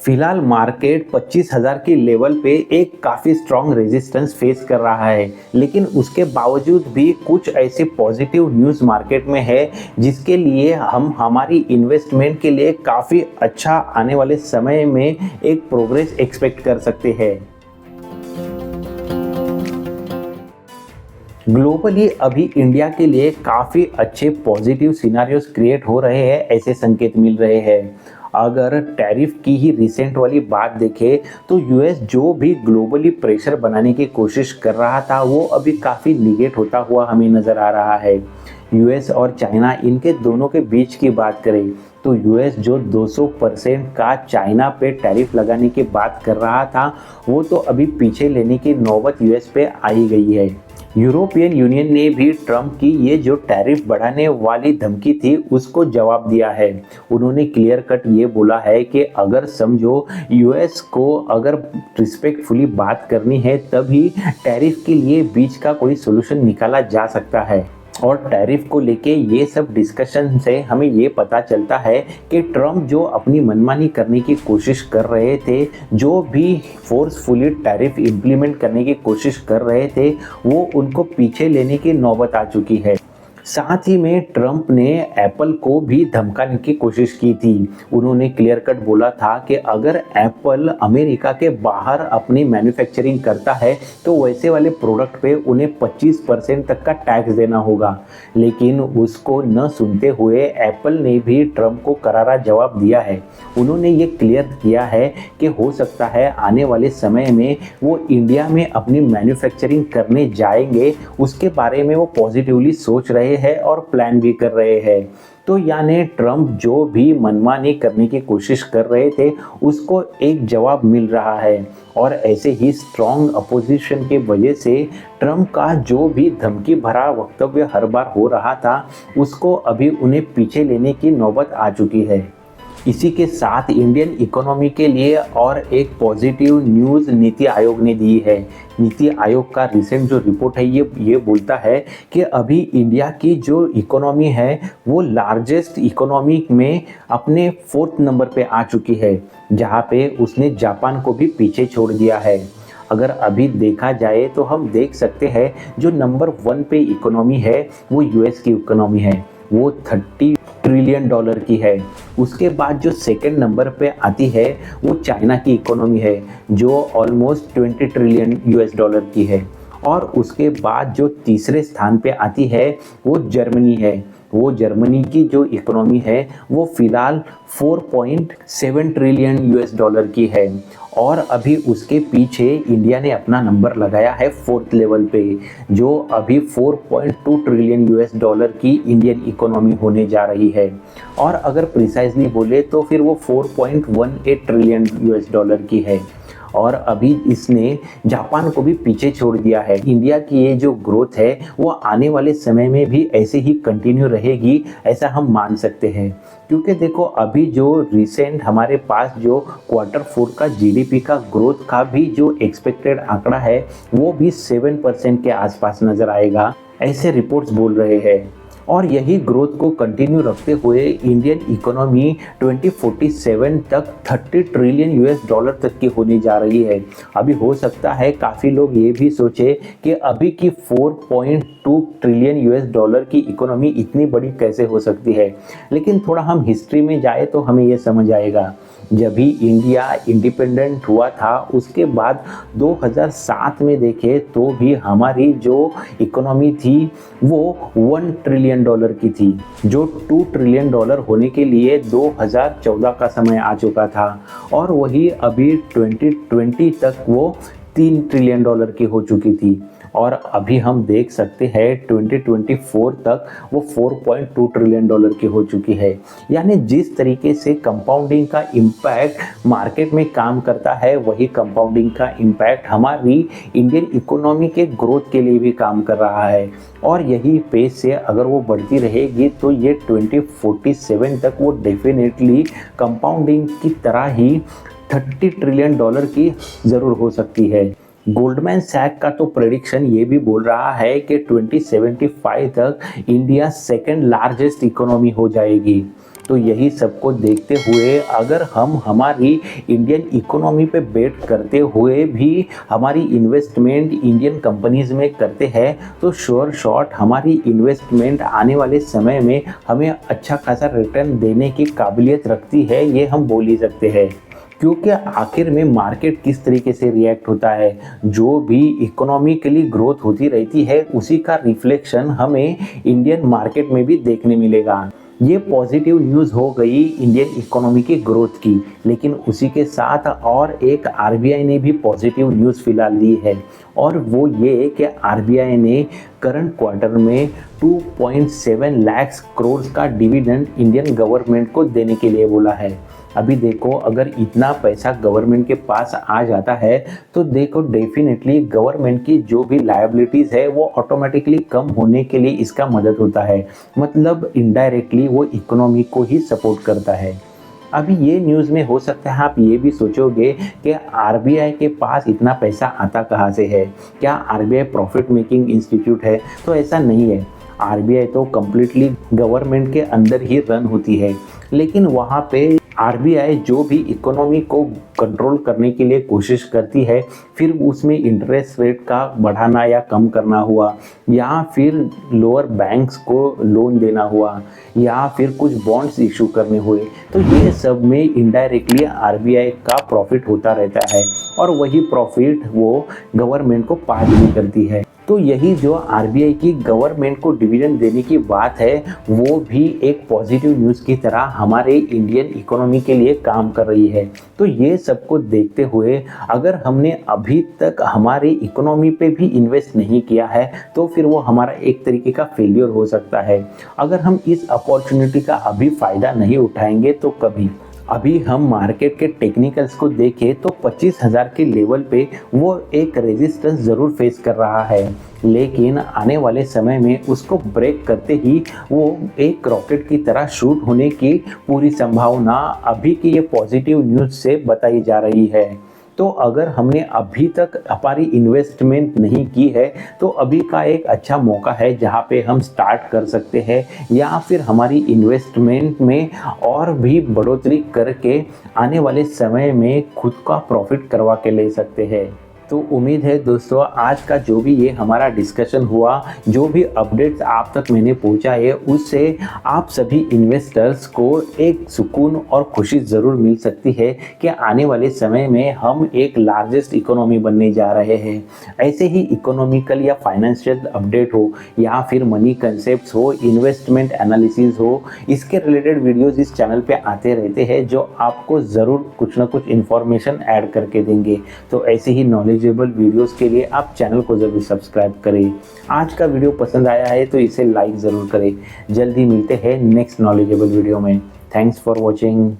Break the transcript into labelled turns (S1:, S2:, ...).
S1: फिलहाल मार्केट 25,000 की लेवल पे एक काफ़ी स्ट्रॉन्ग रेजिस्टेंस फेस कर रहा है, लेकिन उसके बावजूद भी कुछ ऐसे पॉजिटिव न्यूज़ मार्केट में है जिसके लिए हम हमारी इन्वेस्टमेंट के लिए काफ़ी अच्छा आने वाले समय में एक प्रोग्रेस एक्सपेक्ट कर सकते हैं। ग्लोबली अभी इंडिया के लिए काफ़ी अच्छे पॉजिटिव सिनारियोस क्रिएट हो रहे हैं, ऐसे संकेत मिल रहे हैं। अगर टैरिफ की ही रिसेंट वाली बात देखें तो यूएस जो भी ग्लोबली प्रेशर बनाने की कोशिश कर रहा था वो अभी काफ़ी निगेट होता हुआ हमें नज़र आ रहा है। यूएस और चाइना इनके दोनों के बीच की बात करें तो यूएस जो 200% का चाइना पे टैरिफ लगाने की बात कर रहा था वो तो अभी पीछे लेने की नौबत यूएस पे आई गई है। यूरोपियन यूनियन ने भी ट्रंप की ये जो टैरिफ बढ़ाने वाली धमकी थी उसको जवाब दिया है। उन्होंने क्लियर कट ये बोला है कि अगर समझो यूएस को अगर रिस्पेक्टफुली बात करनी है तभी टैरिफ के लिए बीच का कोई सोल्यूशन निकाला जा सकता है। और टैरिफ को लेके ये सब डिस्कशन से हमें ये पता चलता है कि ट्रम्प जो अपनी मनमानी करने की कोशिश कर रहे थे, जो भी फोर्सफुली टैरिफ इम्प्लीमेंट करने की कोशिश कर रहे थे वो उनको पीछे लेने की नौबत आ चुकी है। साथ ही में ट्रंप ने एप्पल को भी धमकाने की कोशिश की थी। उन्होंने क्लियर कट बोला था कि अगर एप्पल अमेरिका के बाहर अपनी मैन्युफैक्चरिंग करता है तो वैसे वाले प्रोडक्ट पे उन्हें 25% तक का टैक्स देना होगा। लेकिन उसको न सुनते हुए एप्पल ने भी ट्रंप को करारा जवाब दिया है। उन्होंने ये क्लियर किया है कि हो सकता है आने वाले समय में वो इंडिया में अपनी मैन्युफैक्चरिंग करने जाएंगे, उसके बारे में वो पॉजिटिवली सोच रहे हैं और प्लान भी कर रहे हैं। तो यानी ट्रंप जो भी मनमानी करने की कोशिश कर रहे थे उसको एक जवाब मिल रहा है। और ऐसे ही स्ट्रॉन्ग अपोजिशन के वजह से ट्रंप का जो भी धमकी भरा वक्तव्य हर बार हो रहा था उसको अभी उन्हें पीछे लेने की नौबत आ चुकी है। इसी के साथ इंडियन इकोनॉमी के लिए और एक पॉजिटिव न्यूज़ नीति आयोग ने दी है। नीति आयोग का रिसेंट जो रिपोर्ट है ये बोलता है कि अभी इंडिया की जो इकोनॉमी है वो लार्जेस्ट इकोनॉमी में अपने 4th नंबर पे आ चुकी है, जहाँ पे उसने जापान को भी पीछे छोड़ दिया है। अगर अभी देखा जाए तो हम देख सकते हैं जो नंबर 1 पे इकोनॉमी है वो यूएस की इकोनॉमी है, वो 30 ट्रिलियन डॉलर की है। उसके बाद जो सेकंड नंबर पे आती है वो चाइना की इकोनॉमी है जो ऑलमोस्ट 20 ट्रिलियन यूएस डॉलर की है। और उसके बाद जो तीसरे स्थान पे आती है वो जर्मनी है। वो जर्मनी की जो इकोनॉमी है वो फिलहाल 4.7 ट्रिलियन यूएस डॉलर की है। और अभी उसके पीछे इंडिया ने अपना नंबर लगाया है 4th लेवल पे, जो अभी 4.2 ट्रिलियन यूएस डॉलर की इंडियन इकोनॉमी होने जा रही है। और अगर प्रिसाइजली बोले तो फिर वो 4.18 ट्रिलियन यूएस डॉलर की है। और अभी इसने जापान को भी पीछे छोड़ दिया है। इंडिया की ये जो ग्रोथ है वो आने वाले समय में भी ऐसे ही कंटिन्यू रहेगी, ऐसा हम मान सकते हैं। क्योंकि देखो अभी जो रिसेंट हमारे पास जो Q4 का जीडीपी का ग्रोथ का भी जो एक्सपेक्टेड आंकड़ा है वो भी 7% के आसपास नज़र आएगा, ऐसे रिपोर्ट्स बोल रहे हैं। और यही ग्रोथ को कंटिन्यू रखते हुए इंडियन इकोनॉमी 2047 तक 30 ट्रिलियन यूएस डॉलर तक की होने जा रही है। अभी हो सकता है काफ़ी लोग ये भी सोचे कि अभी की 4.2 ट्रिलियन यूएस डॉलर की इकोनॉमी इतनी बड़ी कैसे हो सकती है, लेकिन थोड़ा हम हिस्ट्री में जाए तो हमें ये समझ आएगा। जब भी इंडिया इंडिपेंडेंट हुआ था उसके बाद 2007 में देखें तो भी हमारी जो इकोनॉमी थी वो 1 ट्रिलियन डॉलर की थी, जो 2 ट्रिलियन डॉलर होने के लिए 2014 का समय आ चुका था। और वही अभी 2020 तक वो 3 ट्रिलियन डॉलर की हो चुकी थी। और अभी हम देख सकते हैं 2024 तक वो 4.2 ट्रिलियन डॉलर की हो चुकी है। यानी जिस तरीके से कंपाउंडिंग का इम्पैक्ट मार्केट में काम करता है वही कंपाउंडिंग का इम्पैक्ट हमारी इंडियन इकोनॉमी के ग्रोथ के लिए भी काम कर रहा है। और यही पेस से अगर वो बढ़ती रहेगी तो ये 2047 तक वो डेफिनेटली कंपाउंडिंग की तरह ही 30 ट्रिलियन डॉलर की ज़रूर हो सकती है। गोल्डमैन सैक का तो प्रेडिक्शन ये भी बोल रहा है कि 2075 तक इंडिया सेकंड लार्जेस्ट इकोनॉमी हो जाएगी। तो यही सबको देखते हुए अगर हम हमारी इंडियन इकोनॉमी पे बेट करते हुए भी हमारी इन्वेस्टमेंट इंडियन कंपनीज में करते हैं तो श्योर शॉट हमारी इन्वेस्टमेंट आने वाले समय में हमें अच्छा खासा रिटर्न देने की काबिलियत रखती है, ये हम बोल ही सकते हैं। क्योंकि आखिर में मार्केट किस तरीके से रिएक्ट होता है, जो भी इकोनॉमिकली ग्रोथ होती रहती है उसी का रिफ्लेक्शन हमें इंडियन मार्केट में भी देखने मिलेगा। ये पॉजिटिव न्यूज़ हो गई इंडियन इकोनॉमी की ग्रोथ की, लेकिन उसी के साथ और एक आरबीआई ने भी पॉजिटिव न्यूज़ फिलहाल दी है और वो ये कि आरबीआई ने करंट क्वार्टर में 2.7 लाख करोड़ का डिविडेंड इंडियन गवर्नमेंट को देने के लिए बोला है। अभी देखो अगर इतना पैसा गवर्नमेंट के पास आ जाता है तो देखो डेफिनेटली गवर्नमेंट की जो भी लायबिलिटीज़ है वो ऑटोमेटिकली कम होने के लिए इसका मदद होता है, मतलब इनडायरेक्टली वो इकोनॉमी को ही सपोर्ट करता है। अभी ये न्यूज़ में हो सकता है आप ये भी सोचोगे कि आरबीआई के पास इतना पैसा आता कहाँ से है, क्या आरबीआई प्रॉफिट मेकिंग इंस्टीट्यूट है? तो ऐसा नहीं है। आरबीआई तो कम्प्लीटली गवर्नमेंट के अंदर ही रन होती है, लेकिन वहाँ पे आरबीआई जो भी इकोनॉमी को कंट्रोल करने के लिए कोशिश करती है, फिर उसमें इंटरेस्ट रेट का बढ़ाना या कम करना हुआ, या फिर लोअर बैंक्स को लोन देना हुआ, या फिर कुछ बॉन्ड्स इशू करने हुए, तो ये सब में इनडायरेक्टली आरबीआई का प्रॉफिट होता रहता है और वही प्रॉफिट वो गवर्नमेंट को पास भी करती है। तो यही जो आरबीआई की गवर्नमेंट को डिविडेंड देने की बात है वो भी एक पॉजिटिव न्यूज़ की तरह हमारे इंडियन इकोनॉमी के लिए काम कर रही है। तो ये सबको देखते हुए अगर हमने अभी तक हमारी इकोनॉमी पे भी इन्वेस्ट नहीं किया है तो फिर वो हमारा एक तरीके का फेलियर हो सकता है। अगर हम इस अपॉर्चुनिटी का अभी फ़ायदा नहीं उठाएंगे तो कभी। अभी हम मार्केट के टेक्निकल्स को देखें तो 25,000 के लेवल पे वो एक रेजिस्टेंस ज़रूर फेस कर रहा है, लेकिन आने वाले समय में उसको ब्रेक करते ही वो एक रॉकेट की तरह शूट होने की पूरी संभावना अभी की ये पॉजिटिव न्यूज़ से बताई जा रही है। तो अगर हमने अभी तक हमारी इन्वेस्टमेंट नहीं की है तो अभी का एक अच्छा मौका है जहां पे हम स्टार्ट कर सकते हैं, या फिर हमारी इन्वेस्टमेंट में और भी बढ़ोतरी करके आने वाले समय में खुद का प्रॉफिट करवा के ले सकते हैं। तो उम्मीद है दोस्तों आज का जो भी ये हमारा डिस्कशन हुआ, जो भी अपडेट्स आप तक मैंने पहुंचाए उससे आप सभी इन्वेस्टर्स को एक सुकून और खुशी ज़रूर मिल सकती है कि आने वाले समय में हम एक लार्जेस्ट इकोनॉमी बनने जा रहे हैं। ऐसे ही इकोनॉमिकल या फाइनेंशियल अपडेट हो या फिर मनी कंसेप्ट हो, इन्वेस्टमेंट एनालिसिस हो, इसके रिलेटेड वीडियोज़ इस चैनल पर आते रहते हैं जो आपको ज़रूर कुछ ना कुछ इन्फॉर्मेशन ऐड करके देंगे। तो ऐसे ही नॉलेज वीडियोस के लिए आप चैनल को जरूर सब्सक्राइब करें। आज का वीडियो पसंद आया है तो इसे लाइक जरूर करें। जल्दी मिलते हैं नेक्स्ट नॉलेजेबल वीडियो में। Thanks for watching.